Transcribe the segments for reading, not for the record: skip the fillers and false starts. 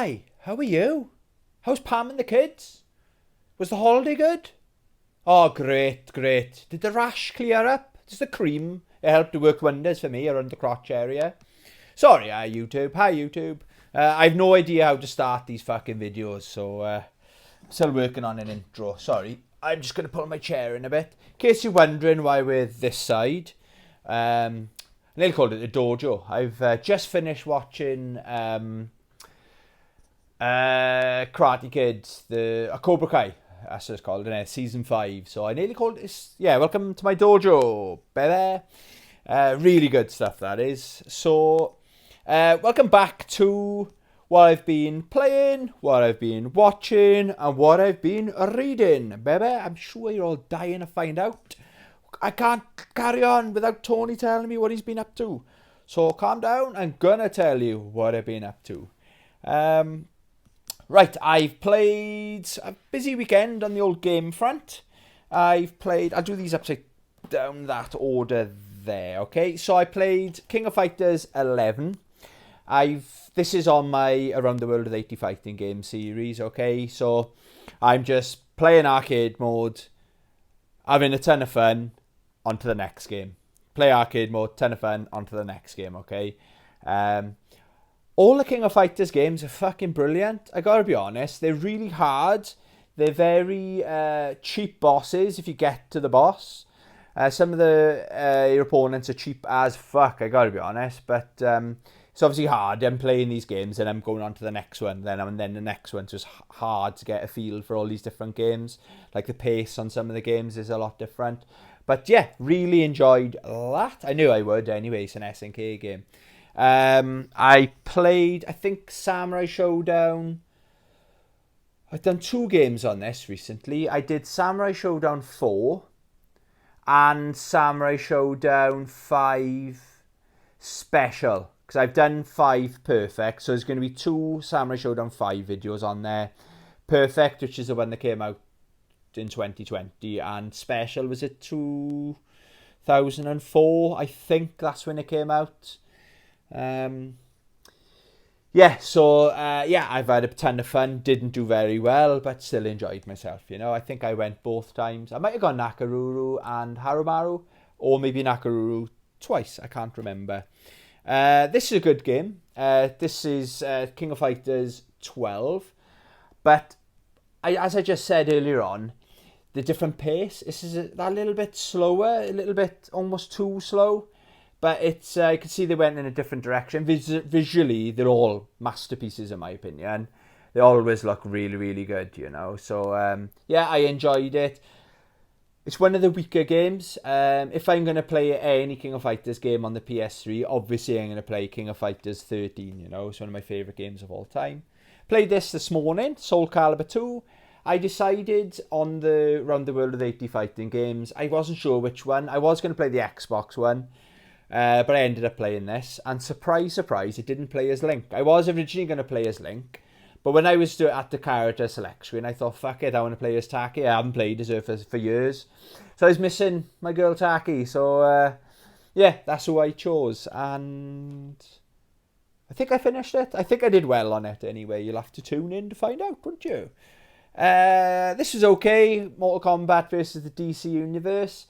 Hi, how are you? How's Pam and the kids? Was the holiday good? Oh, great, great. Did the rash clear up? Does the cream help to work wonders for me around the crotch area? Sorry, YouTube. Hi, YouTube. I have no idea how to start these fucking videos, so still working on an intro. Sorry. I'm just going to pull my chair in a bit. In case you're wondering why we're this side, I nearly called it the dojo. I've just finished watching Karate Kid, Cobra Kai. That's what it's called, isn't it? Season 5. So I nearly called it, welcome to my dojo, baby. Really good stuff, that is. So, welcome back to what I've been playing, what I've been watching, and what I've been reading, baby. I'm sure you're all dying to find out. I can't carry on without Tony telling me what he's been up to. So calm down, I'm gonna tell you what I've been up to. Right, I've played a busy weekend on the old game front. I'll do these upside down that order there, okay? So I played King of Fighters 11. This is on my Around the World with 80 Fighting Game series, okay? So I'm just playing arcade mode, having a ton of fun, on to the next game. Play arcade mode, ton of fun, on to the next game, okay? All the King of Fighters games are fucking brilliant. I gotta be honest, they're really hard. They're very cheap bosses if you get to the boss. Some of your opponents are cheap as fuck, I gotta be honest. But it's obviously hard. I'm playing these games and I'm going on to the next one. Then the next one's just hard to get a feel for all these different games. Like the pace on some of the games is a lot different. But yeah, really enjoyed that. I knew I would anyway, it's an SNK game. I played, I think, Samurai Showdown. I've done 2 games on this recently. I did Samurai Showdown 4 and Samurai Showdown 5 Special. Because I've done 5 Perfect, so there's going to be 2 Samurai Showdown 5 videos on there. Perfect, which is the one that came out in 2020, and Special, was it 2004? I think that's when it came out. I've had a ton of fun. Didn't do very well, but still enjoyed myself, you know. I think I went both times. I might have gone Nakaruru and Harumaru, or maybe Nakaruru twice, I can't remember. This is a good game. This is King of Fighters 12, but as I just said earlier on, the different pace, this is a little bit slower, a little bit almost too slow. But it's you can see they went in a different direction. Visually, they're all masterpieces in my opinion. They always look really, really good, you know. So, I enjoyed it. It's one of the weaker games. If I'm going to play any King of Fighters game on the PS3, obviously I'm going to play King of Fighters 13, you know. It's one of my favourite games of all time. Played this morning, Soul Calibur 2. I decided on the Round the World with 80 Fighting Games. I wasn't sure which one. I was going to play the Xbox one. But I ended up playing this, and surprise, surprise, it didn't play as Link. I was originally going to play as Link, but when I was at the character select screen, I thought, fuck it, I want to play as Taki. I haven't played as her for years. So I was missing my girl Taki, so that's who I chose, and I think I finished it. I think I did well on it anyway. You'll have to tune in to find out, wouldn't you? This was okay, Mortal Kombat versus the DC Universe.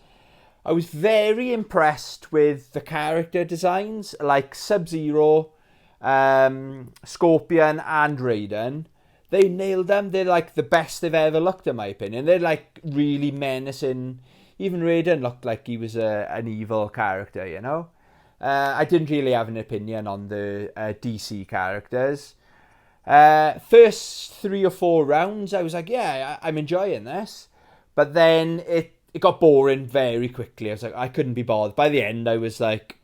I was very impressed with the character designs, like Sub-Zero, Scorpion and Raiden. They nailed them. They're like the best they've ever looked, in my opinion. They're like really menacing. Even Raiden looked like he was an evil character, you know. I didn't really have an opinion on the DC characters. First 3 or 4 rounds, I was like, I'm enjoying this. But then it got boring very quickly. I was like, I couldn't be bothered. By the end, I was like,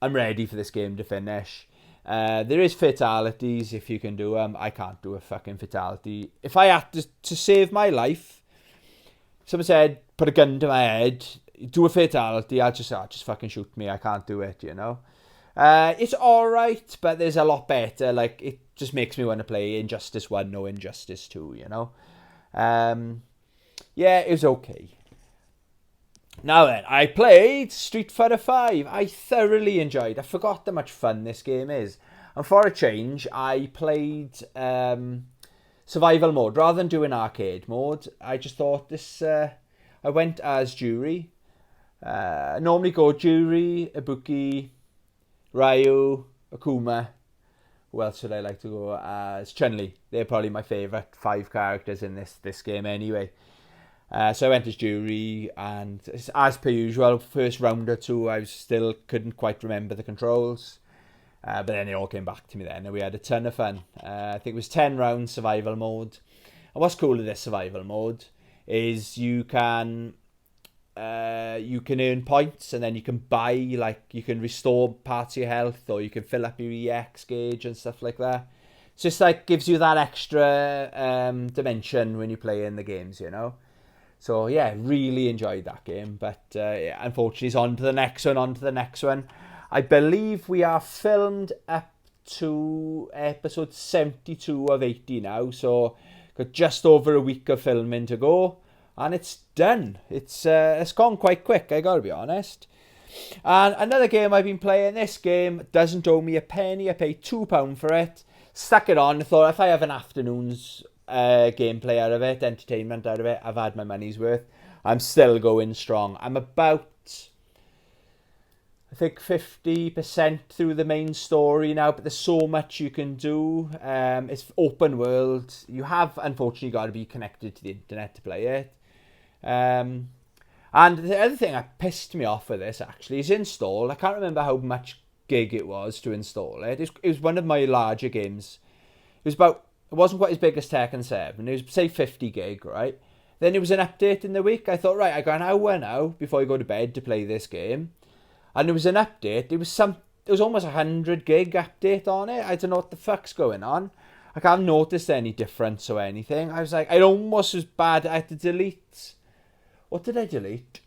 I'm ready for this game to finish. There is fatalities if you can do them. I can't do a fucking fatality. If I had to save my life, someone said, put a gun to my head, do a fatality, I'll just fucking shoot me. I can't do it, you know. It's alright, but there's a lot better. Like, it just makes me want to play Injustice 1 or Injustice 2, you know. It was okay. Now then, I played Street Fighter 5. I thoroughly enjoyed. I forgot how much fun this game is. And for a change, I played survival mode. Rather than doing arcade mode, I just thought this... I went as Jury. Normally go Jury, Ibuki, Ryu, Akuma. Who else would I like to go as? Chun-Li. They're probably my favourite 5 characters in this game anyway. So I went as Jury, and as per usual, first round or two, I still couldn't quite remember the controls. But then it all came back to me then, and we had a ton of fun. I think it was 10 rounds survival mode. And what's cool with this survival mode is you can earn points, and then you can buy, like, you can restore parts of your health, or you can fill up your EX gauge and stuff like that. It's just like gives you that extra dimension when you play in the games, you know. So yeah, really enjoyed that game, but unfortunately it's on to the next one. I believe we are filmed up to episode 72 of 80 now, so got just over a week of filming to go, and it's done. It's gone quite quick, I gotta be honest. And another game I've been playing, this game doesn't owe me a penny. I paid £2 for it, stuck it on, thought if I have an afternoon's gameplay out of it, entertainment out of it, I've had my money's worth. I'm still going strong. I'm about, I think, 50% through the main story now, but there's so much you can do. It's open world. You have, unfortunately, got to be connected to the internet to play it. And the other thing that pissed me off with this, actually, is install. I can't remember how much gig it was to install it. It was one of my larger games. It wasn't quite as big as Tekken 7. It was, say, 50 gig, right? Then there was an update in the week. I thought, right, I got an hour now before I go to bed to play this game. And there was an update. It was almost 100 gig update on it. I don't know what the fuck's going on. I can't notice any difference or anything. I was like, it almost was bad. I had to delete... What did I delete?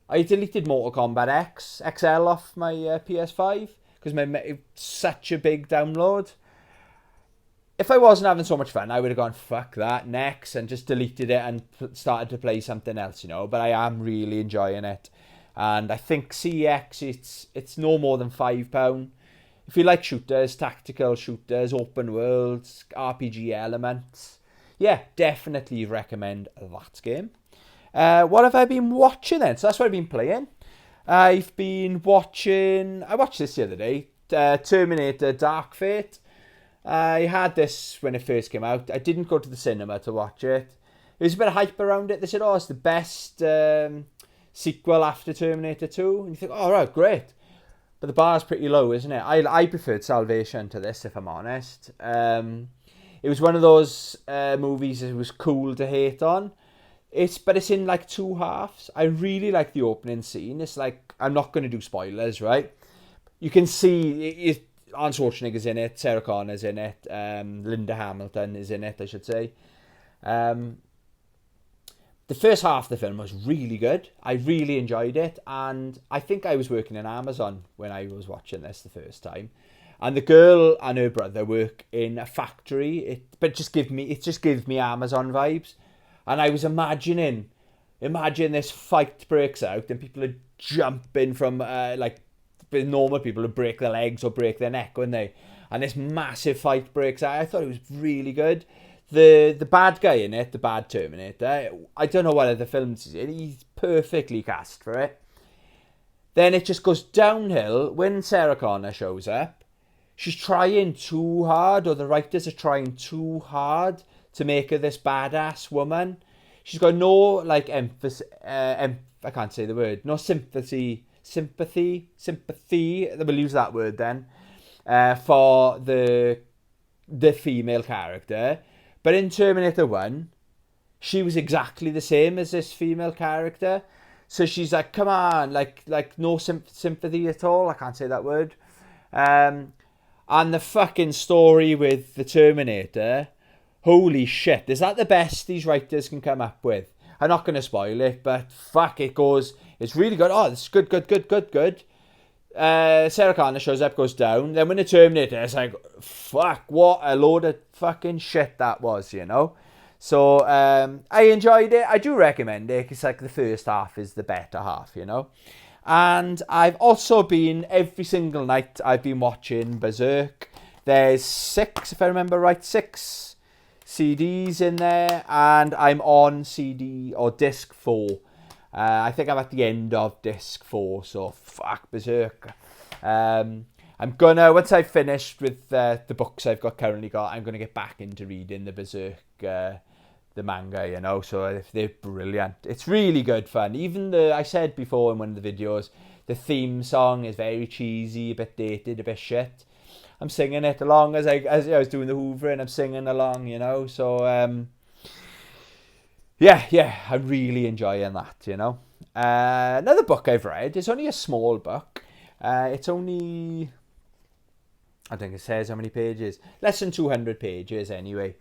I deleted Mortal Kombat XL off my PS5 because it's such a big download. If I wasn't having so much fun, I would have gone, fuck that, next, and just deleted it and started to play something else, you know. But I am really enjoying it. And I think CX, it's no more than £5. If you like shooters, tactical shooters, open worlds, RPG elements, yeah, definitely recommend that game. What have I been watching then? So that's what I've been playing. I watched this the other day, Terminator Dark Fate. I had this when it first came out. I didn't go to the cinema to watch it. There was a bit of hype around it. They said, it's the best sequel after Terminator 2. And you think, right, great. But the bar's pretty low, isn't it? I preferred Salvation to this, if I'm honest. It was one of those movies that was cool to hate on. But it's in like 2 halves. I really like the opening scene. It's like, I'm not going to do spoilers, right? You can see... Arnold Schwarzenegger's in it, Sarah Connor's in it, Linda Hamilton is in it, I should say. The first half of the film was really good. I really enjoyed it, and I think I was working in Amazon when I was watching this the first time. And the girl and her brother work in a factory, it just gives me Amazon vibes. And I was imagine this fight breaks out and people are jumping from with normal people who break their legs or break their neck, wouldn't they? And this massive fight breaks out. I thought it was really good. The bad guy in it, the bad Terminator, I don't know what other films he's in. He's perfectly cast for it. Then it just goes downhill when Sarah Connor shows up. She's trying too hard, or the writers are trying too hard to make her this badass woman. She's got no emphasis. I can't say the word. No sympathy. We'll use that word then. For the female character. But in Terminator 1, she was exactly the same as this female character. So she's like, come on, like no sympathy at all. I can't say that word. And the fucking story with the Terminator, holy shit, is that the best these writers can come up with? I'm not going to spoil it, but fuck, it's really good. Oh, it's good. Sarah Connor shows up, goes down. Then when the Terminator, it's like, fuck, what a load of fucking shit that was, you know? So, I enjoyed it. I do recommend it. It's like the first half is the better half, you know? And I've also been, every single night, I've been watching Berserk. There's 6, if I remember right, 6 CDs in there, and I'm on CD or disc 4. I think I'm at the end of disc 4, so fuck Berserk. I'm gonna, once I've finished with the books I've currently got, I'm gonna get back into reading the Berserk, the manga, you know, so they're brilliant. It's really good fun. Even I said before in one of the videos, the theme song is very cheesy, a bit dated, a bit shit. I'm singing it along as I was doing the hoovering, I'm singing along, you know, so, yeah, I'm really enjoying that, you know. Another book I've read, it's only a small book. It's only, I think it says how many pages. Less than 200 pages anyway.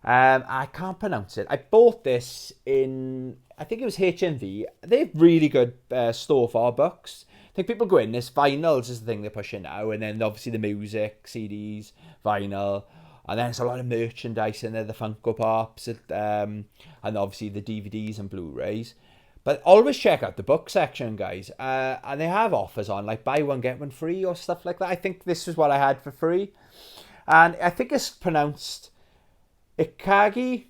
I can't pronounce it. I bought this in, I think it was HMV. They have really good store for books. I think people go in this. Vinyls is the thing they're pushing now. And then obviously the music, CDs, vinyl. And then there's a lot of merchandise in there, the Funko Pops, and obviously the DVDs and Blu-rays. But always check out the book section, guys. And they have offers on, like buy one, get one free or stuff like that. I think this is what I had for free. And I think it's pronounced Ikai,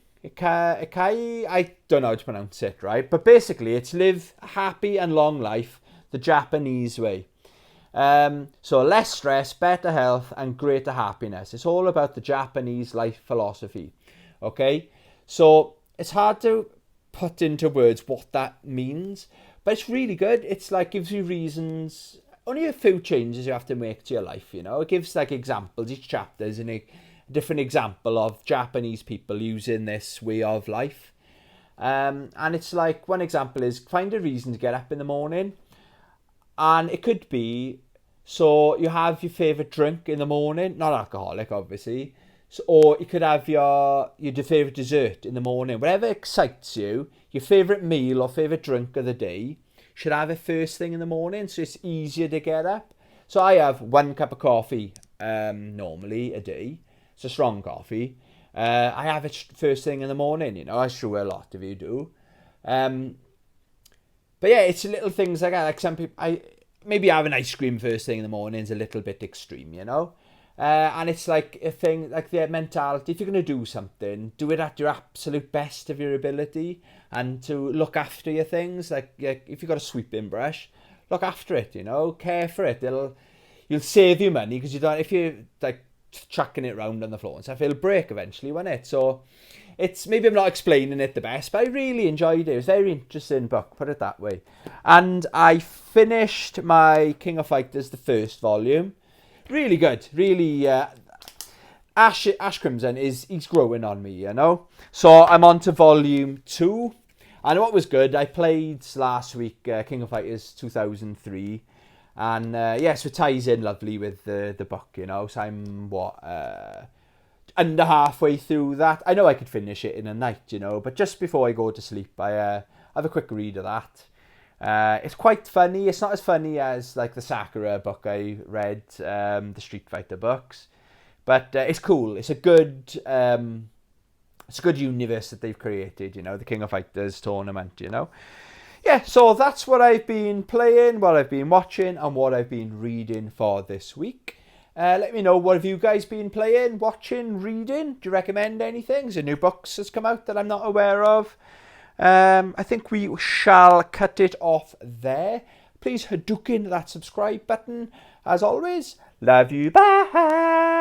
I don't know how to pronounce it, right? But basically, it's live a happy and long life the Japanese way. So less stress, better health, and greater happiness. It's all about the Japanese life philosophy, okay? So it's hard to put into words what that means, but it's really good. It's like gives you reasons, only a few changes you have to make to your life, you know? It gives like examples, each chapter is a different example of Japanese people using this way of life. And it's like, one example is find a reason to get up in the morning. And it could be, so you have your favourite drink in the morning, not alcoholic obviously, so, or you could have your favourite dessert in the morning. Whatever excites you, your favourite meal or favourite drink of the day, should have it first thing in the morning, so it's easier to get up. So I have 1 cup of coffee normally a day. It's a strong coffee. I have it first thing in the morning, you know. I'm sure a lot of you do. But yeah, it's little things like that. Like some people, maybe having ice cream first thing in the morning is a little bit extreme, you know. And it's like a thing, like their mentality. If you're going to do something, do it at your absolute best of your ability, and to look after your things. Like if you've got a sweeping brush, look after it, you know. Care for it. You'll save you money, because you don't. If you like chucking it around on the floor and stuff, it'll break eventually, won't it? So it's, maybe I'm not explaining it the best, but I really enjoyed it. It was a very interesting book, put it that way. And I finished my King of Fighters, the first volume. Really good, really. Ash Crimson he's growing on me, you know. So I'm on to volume 2, and what was good, I played last week King of Fighters 2003. And so it ties in lovely with the book, you know. So I'm, under halfway through that. I know I could finish it in a night, you know. But just before I go to sleep, I have a quick read of that. It's quite funny. It's not as funny as like the Sakura book I read, the Street Fighter books. But it's cool. It's a good universe that they've created, you know. The King of Fighters tournament, you know. Yeah, so that's what I've been playing, what I've been watching, and what I've been reading for this week. Let me know, what have you guys been playing, watching, reading? Do you recommend anything? Is there new books that's come out that I'm not aware of? I think we shall cut it off there. Please Hadouken that subscribe button. As always, love you, bye!